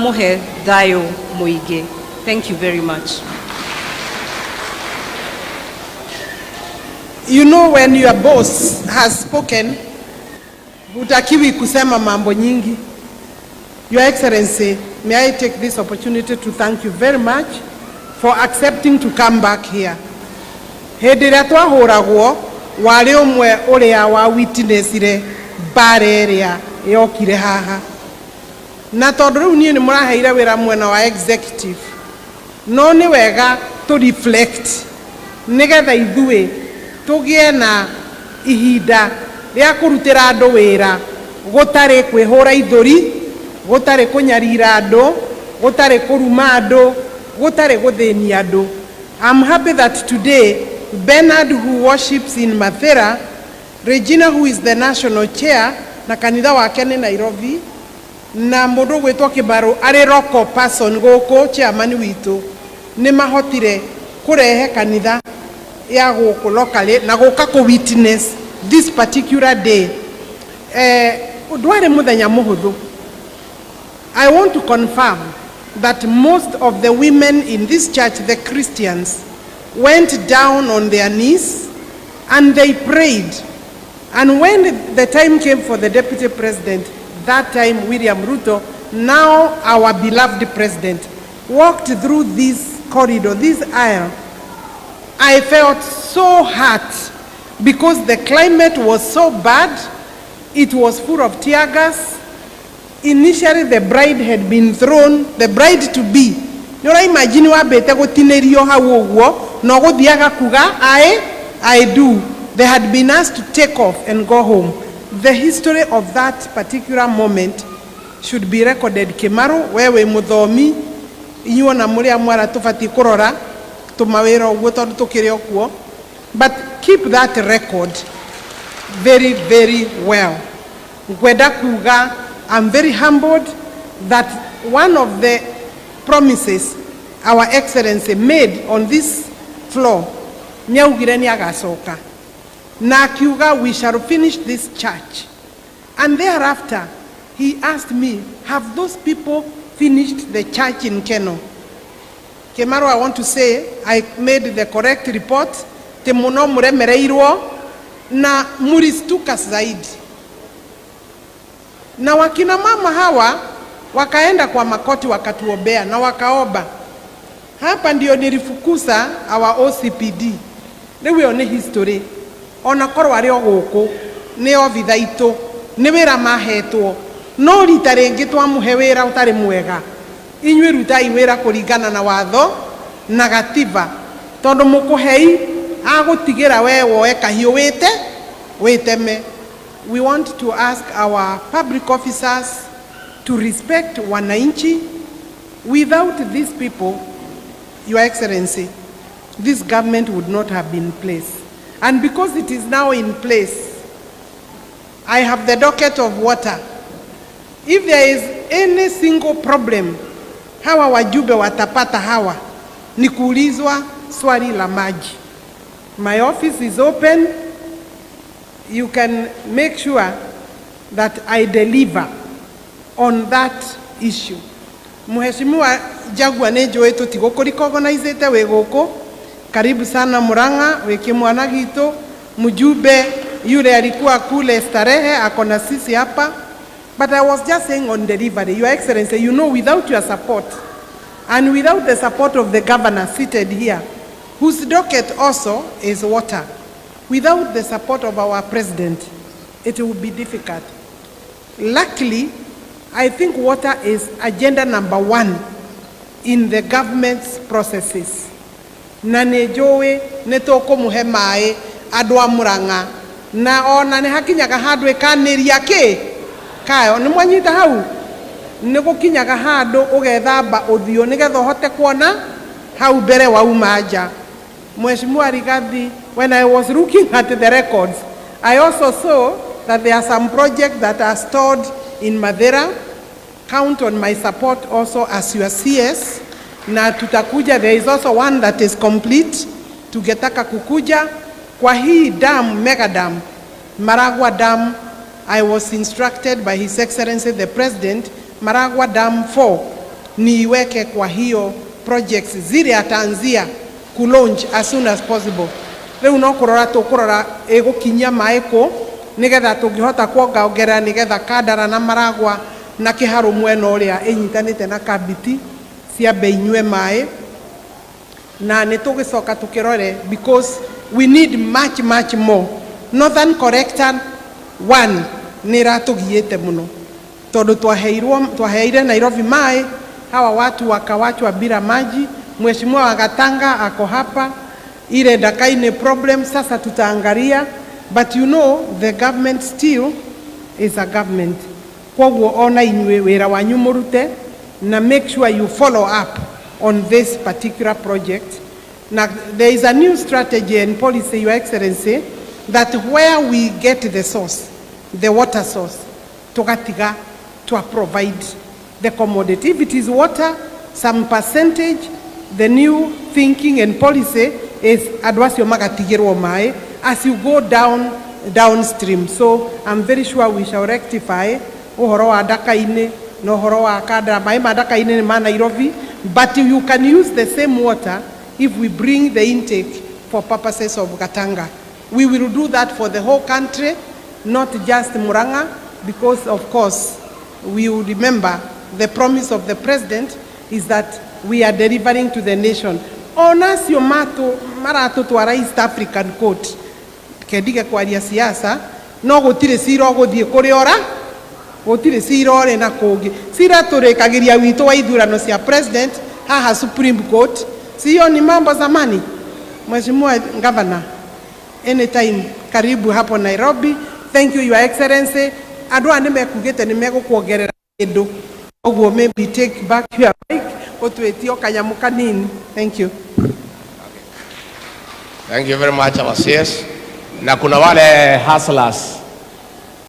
amuhe dayo muige. Thank you very much. You know, when your boss has spoken, hutakiwi kusema mambo nyingi. Your Excellency, may I take this opportunity to thank you very much for accepting to come back here. Hĩndĩ ĩrĩa twahũragwo warĩ ũmwe ũrĩa wa witnessire bara ĩrĩa yokire haha. Na tondũ rĩu niĩ nĩ mũraheire wĩra mwena wa executive, no nĩ wega to reflect nĩgetha ithuĩ tũgĩe na ihinda rĩa kũrutĩra andũ wĩra gũtarĩ kwĩhũra ithũri, gũtarĩ kũnyarira andũ, gũtarĩ kũruma andũ, gũtarĩ gũthĩnia andũ. I'm happy that today Bernard, who worships in Mathera, Regina, who is the national chair, na kanitha wake nĩ Nairobi, na mũndũ gwĩtwo Kĩbarũ arĩ local person gũkũ chairman witũ, nĩ mahotire kũrehe kanitha ya gũkũ locally na gũka kũ witness this particular day. Ndwarĩ mũthenya mũhũthũ. I want to confirm that most of the women in this church, the Christians, went down on their knees and they prayed. And when the time came for the deputy president, that time William Ruto, now our beloved president, walked through this corridor, this aisle, I felt so hurt because the climate was so bad. It was full of tear gas. Initially, the bride had been thrown, the bride to be. You know, imagine what bete go tinerio hawo no go diaga kuga I do. They had been asked to take off and go home. The history of that particular moment should be recorded. Kemaru wewe muthomi inyo na muri amwara tufati kurora tumawera ogwo tondu tukire okuo, but keep that record very, very well. Gwenda kuga, I'm very humbled that one of the promises our Excellency made on this floor, nyaugire ni agacoka na akiuga we shall finish this church, and thereafter he asked me, have those people finished the church in Keno? Kemaru, I want to say I made the correct report. Temuno muremereirwo na muristuka zaidi. Na wakina mama hawa wakaenda kwa makoti wakatuombea na wakaomba. Hapa ndio nilifukuza our OCPD. Lewe one history. Ona korwo ari oguku ni obitha itu ni wira mahetwo no rita ringi twamuhe wira utari mwega. Inywe rutai wira kuringana na watho na gatiba tondu mukuhei agutigira we woe kahiu witeme. We want to ask our public officers to respect wananchi. Without these people, Your Excellency, this government would not have been in place. And because it is now in place, I have the docket of water. If there is any single problem, hawa wajumbe watapata hawa ni kuulizwa swali la maji. My office is open. You can make sure that I deliver on that issue. Mheshimiwa Jagwa nejo wetu tigokori organizete we goko. Karibu sana Murang'a weke mwana gitu. Mjumbe yule alikuwa kule Starehe akona sisi hapa. But I was just saying on delivery, Your Excellency, you know, without your support and without the support of the governor seated here, whose docket also is water, without the support of our president, it will be difficult. Luckily, I think water is agenda number 1 in the government's processes. Na nejowe netoko muhe mai adwa Murang'a na ona ne hakinyaga handu ekaniria ki kayo ni mwanyita hau ne gukinyaga handu ugethamba uthio nigetha hote kuona hau mbere wauma aja. Mheshimiwa Rigathi, when I was looking at the records, I also saw that there are some projects that are stored in Mathera. Count on my support also as your CS. Na tutakuja, there is also one that is complete. Tugetaka kukuja kwa hii dam, mega dam, Maragwa Dam. I was instructed by His Excellency the President, Maragwa Dam 4 niiweke kwa hiyo projects zile ataanzia ku launch as soon as possible. Riu no kurora tukurora egukinya maeko nigetha tungihota kuongaongera nigetha Kandara na Maragwa na Kiharu mwena uria inyitanite na Kabiti ciambe inywe mai na nitugicoka tukirore because we need much more. Northern Corrector 1 niratugiite muno tondu twaheire Nairobi mai, hawa watu wakawachwa bila maji. Mheshimiwa wa Gatanga ako hapa, ile Dakaine problem sasa tutaangalia, but you know the government still is a government. Kwa ona inywe wera wanyu murute na make sure you follow up on this particular project. Now there is a new strategy and policy, Your Excellency, that where we get the source, the water source, tugatiga to provide the commodity. If it is water, some percentage, the new thinking and policy is adwasio magatigirwo mai as you go downstream. So I'm very sure we shall rectify uhoro wa Dakaine no uhoro wa Kandara mai ma Dakaine ni ma Nairobi, but you can use the same water if we bring the intake for purposes of Gatanga. We will do that for the whole country, not just Murang'a, because of course we will remember the promise of the president is that we are delivering to the nation. Onasio mato marato twara East African Court kedige kwaria siasa no gutire siro guthie kuri ora gutire siro ore na kungi sira turikagiria witu wa ithurano cia president haha Supreme Court sio ni mambo zamani. Mheshimiwa Governor, anytime karibu hapo Nairobi. Thank you, Your Excellency. Adwa nimekugete nimekuongerera kindu ogwo maybe take back your mic otwetio kanyamu kanini. Thank you. Thank you very much, our CS. Na kuna wale hustlers